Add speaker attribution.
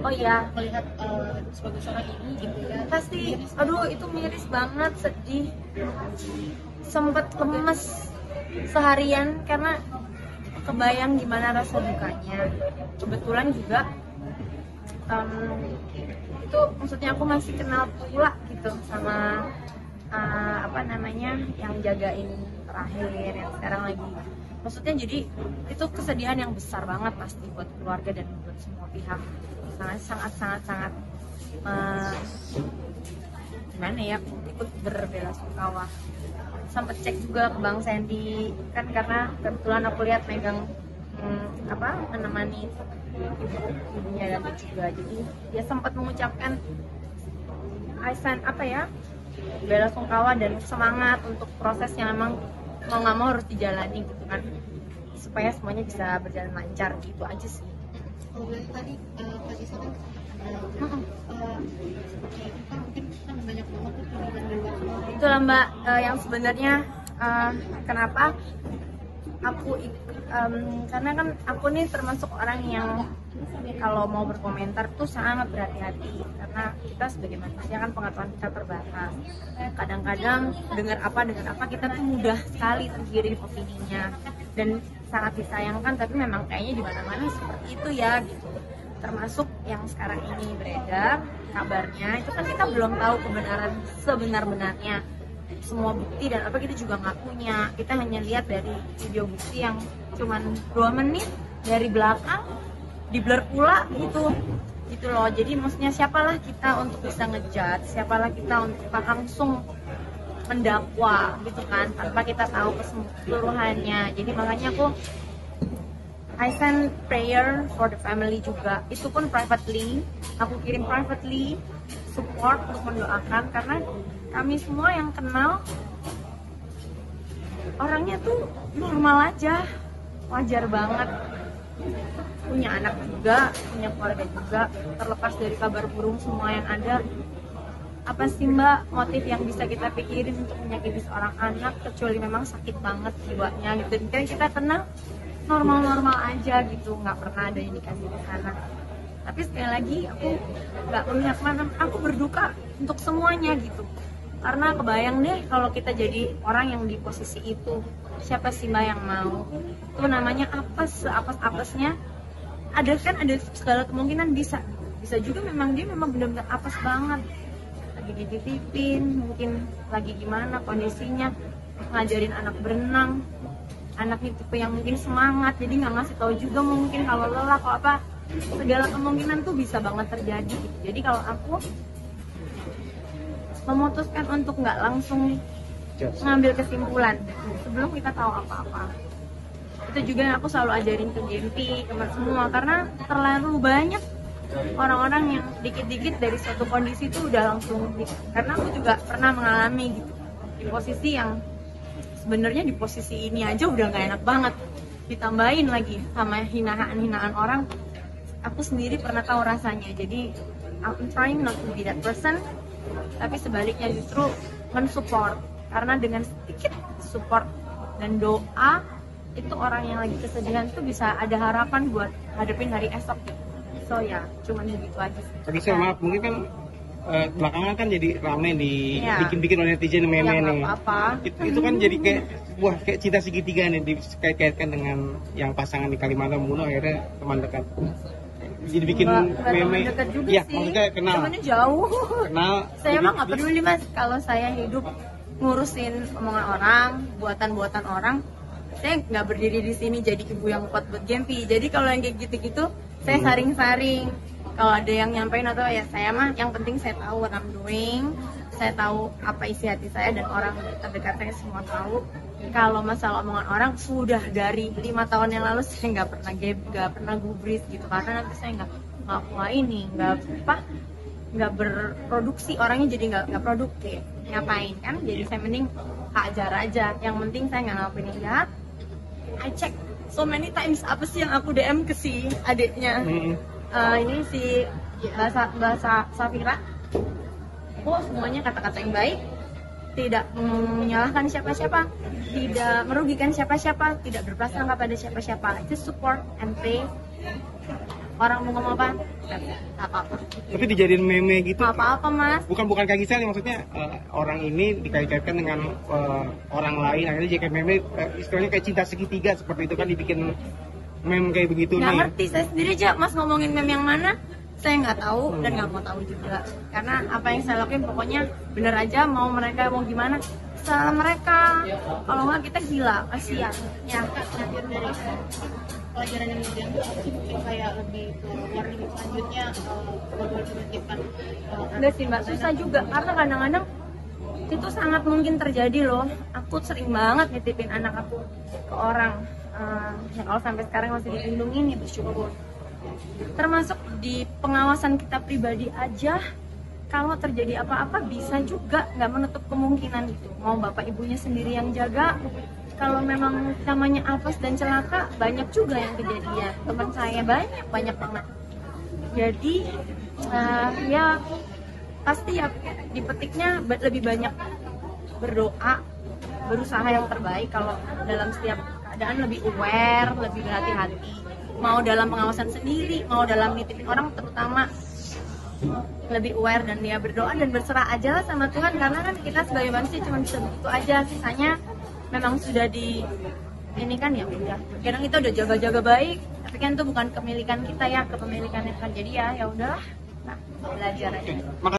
Speaker 1: Oh iya,
Speaker 2: melihat sebagai seorang ibu gitu ya?
Speaker 1: pasti. Aduh, itu miris banget, sedih. Sempet lemes seharian karena kebayang gimana rasa dukanya. Kebetulan juga itu maksudnya aku masih kenal pula gitu sama apa namanya yang jagain terakhir yang sekarang lagi. Maksudnya jadi itu kesedihan yang besar banget pasti buat keluarga dan buat semua pihak. Sangat gimana ya, ikut berbela-sungkawa. Sempat cek juga ke Bang Sandy kan karena kebetulan aku lihat megang menemani ibunya dan juga, jadi dia sempat mengucapkan Aisan bela-sungkawa dan semangat untuk proses yang memang mau nggak mau harus dijalani gitu kan, supaya semuanya bisa berjalan lancar gitu aja sih.
Speaker 2: Kalau dari tadi Kak Isa kan seperti itu kan mungkin kan banyak banget tuh tudingan di luar sana.
Speaker 1: Itulah Mbak, yang sebenarnya kenapa aku karena kan aku nih termasuk orang yang kalau mau berkomentar tuh sangat berhati-hati karena kita sebagai manusia kan pengetahuan kita terbatas. Kadang-kadang dengar apa kita tuh mudah sekali tergiring opininya dan sangat disayangkan, tapi memang kayaknya di mana-mana seperti itu ya gitu. Termasuk yang sekarang ini beredar kabarnya itu kan kita belum tahu kebenaran sebenar-benarnya, semua bukti dan apa kita juga nggak punya. Kita hanya lihat dari video bukti yang cuman 2 menit dari belakang di blur pula gitu loh. Jadi maksudnya siapalah kita untuk bisa ngejudge, siapalah kita untuk langsung mendakwa gitu kan tanpa kita tahu keseluruhannya. Jadi makanya I send prayer for the family juga, itu pun privately, aku kirim privately support untuk mendoakan karena kami semua yang kenal orangnya tuh normal aja, wajar banget, punya anak juga, punya keluarga juga, terlepas dari kabar burung semua yang ada. Apa sih Mbak motif yang bisa kita pikirin untuk menyakiti seorang anak kecuali memang sakit banget jiwanya gitu. Dan kita kenal normal-normal aja gitu, nggak pernah ada indikasi di sana. Tapi sekali lagi aku nggak memihak mana, aku berduka untuk semuanya gitu. Karena kebayang deh kalau kita jadi orang yang di posisi itu, siapa sih Mbak yang mau? Itu namanya seapes-apesnya. Ada segala kemungkinan bisa juga memang dia memang benar-benar apes banget. Lagi dititipin, mungkin lagi gimana kondisinya, ngajarin anak berenang, anaknya tipe yang mungkin semangat, jadi nggak ngasih tahu juga mungkin kalau lelah, kalau apa, segala kemungkinan tuh bisa banget terjadi gitu. Jadi kalau aku memutuskan untuk nggak langsung ngambil kesimpulan sebelum kita tahu apa-apa. Itu juga yang aku selalu ajarin ke Gempi, ke semua, karena terlalu banyak orang-orang yang dikit-dikit dari suatu kondisi itu udah langsung karena aku juga pernah mengalami gitu di posisi yang sebenarnya di posisi ini aja udah nggak enak banget, ditambahin lagi sama hinaan orang. Aku sendiri pernah tahu rasanya, jadi I'm trying not to be that person, tapi sebaliknya justru mensupport, karena dengan sedikit support dan doa itu orang yang lagi kesedihan tuh bisa ada harapan buat hadapin hari esok gitu. So ya, cuman begitu aja sih.
Speaker 3: Tadi saya maaf, mungkin kan belakangan kan jadi rame bikin oleh netizen meme nih.
Speaker 1: Apa-apa.
Speaker 3: Itu kan jadi kayak cinta segitiga nih dikaitkan dengan yang pasangan di Kalimantan membunuh akhirnya teman dekat. Jadi bikin meme.
Speaker 1: Dekat juga
Speaker 3: ya,
Speaker 1: sih.
Speaker 3: maksudnya kenal.
Speaker 1: Temennya jauh.
Speaker 3: Kenal.
Speaker 1: Saya mah nggak peduli Mas, kalau saya hidup ngurusin omongan orang, buatan orang. Saya nggak berdiri di sini jadi ibu yang kuat buat Gempi. Jadi kalau yang kayak gitu-gitu, saya saring-saring. Kalau ada yang nyampein atau ya saya mah yang penting saya tahu what I'm doing, saya tahu apa isi hati saya dan orang terdekat saya semua tahu. Kalau masalah omongan orang sudah dari 5 tahun yang lalu saya nggak pernah gubris gitu, karena nanti saya nggak berproduksi, orangnya jadi nggak produktif, ngapain kan? Jadi saya mending hajar aja. Yang penting saya nggak ngelakuin yang jahat. I check so many times apa sih yang aku DM ke si adiknya. Ini si bahasa Safira. Semuanya kata-kata yang baik, tidak menyalahkan siapa-siapa, tidak merugikan siapa-siapa, tidak berprasangka pada siapa-siapa. Just support and pray. orang mau ngomong apa nggak apa-apa.
Speaker 3: Tapi dijadiin meme gitu.
Speaker 1: Nggak apa-apa mas.
Speaker 3: Bukan kayak Gisel ya, maksudnya orang ini dikait-kaitkan dengan orang lain, akhirnya jadi kayak meme, istilahnya kayak cinta segitiga seperti itu kan, dibikin meme kayak begitu.
Speaker 1: Nggak
Speaker 3: Nah,
Speaker 1: ngerti saya sendiri aja mas ngomongin meme yang mana saya nggak tahu dan nggak mau tahu juga, karena apa yang saya lakuin pokoknya bener aja, mau mereka mau gimana salah mereka, kalau nggak kita gila, kasihan ya.
Speaker 2: Nanti dari pelajaran yang diambil apa sih, mungkin kayak lebih ke warning selanjutnya bakal menitipkan
Speaker 1: Enggak sih mbak, susah juga karena kadang-kadang itu sangat mungkin terjadi loh. Aku sering banget nitipin anak aku ke orang yang kalau sampai sekarang masih dilindungi, bersyukur. Termasuk di pengawasan kita pribadi aja, kalau terjadi apa-apa bisa juga nggak menutup kemungkinan itu. Mau bapak ibunya sendiri yang jaga, kalau memang namanya apes dan celaka banyak juga yang kejadian. Teman saya banyak banget. Jadi ya pasti ya dipetiknya lebih banyak berdoa, berusaha yang terbaik. Kalau dalam setiap keadaan lebih aware, lebih berhati-hati. Mau dalam pengawasan sendiri, mau dalam nitipin orang, terutama lebih aware dan dia berdoa dan berserah aja lah sama Tuhan, karena kan kita sebagai manusia cuma bisa begitu aja. Sisanya memang sudah ini kan ya udah. Kadang kita udah jaga-jaga baik, tapi kan itu bukan kepemilikan kita ya, kepemilikannya kan. Jadi ya udahlah. Nah, belajar aja.